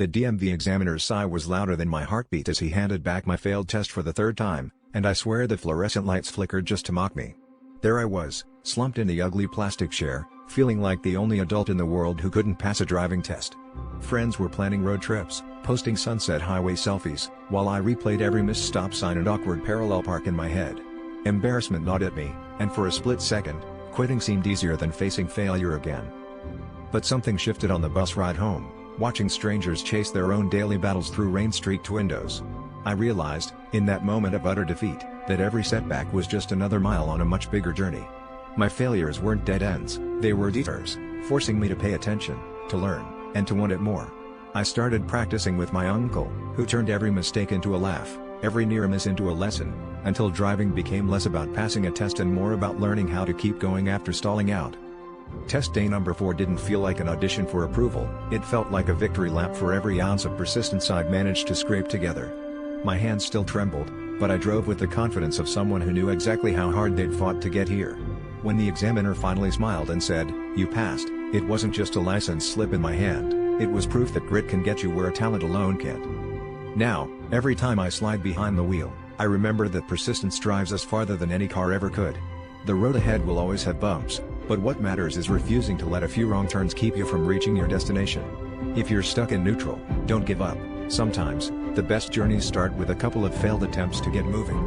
The DMV examiner's sigh was louder than my heartbeat as he handed back my failed test for the third time, and I swear the fluorescent lights flickered just to mock me. There I was, slumped in the ugly plastic chair, feeling like the only adult in the world who couldn't pass a driving test. Friends were planning road trips, posting sunset highway selfies, while I replayed every missed stop sign and awkward parallel park in my head. Embarrassment gnawed at me, and for a split second, quitting seemed easier than facing failure again. But something shifted on the bus ride home, watching strangers chase their own daily battles through rain-streaked windows. I realized, in that moment of utter defeat, that every setback was just another mile on a much bigger journey. My failures weren't dead ends, they were detours, forcing me to pay attention, to learn, and to want it more. I started practicing with my uncle, who turned every mistake into a laugh, every near miss into a lesson, until driving became less about passing a test and more about learning how to keep going after stalling out. Test day number 4 didn't feel like an audition for approval, it felt like a victory lap for every ounce of persistence I'd managed to scrape together. My hands still trembled, but I drove with the confidence of someone who knew exactly how hard they'd fought to get here. When the examiner finally smiled and said, "You passed," it wasn't just a license slip in my hand, it was proof that grit can get you where talent alone can't. Now, every time I slide behind the wheel, I remember that persistence drives us farther than any car ever could. The road ahead will always have bumps, but what matters is refusing to let a few wrong turns keep you from reaching your destination. If you're stuck in neutral, don't give up. Sometimes, the best journeys start with a couple of failed attempts to get moving.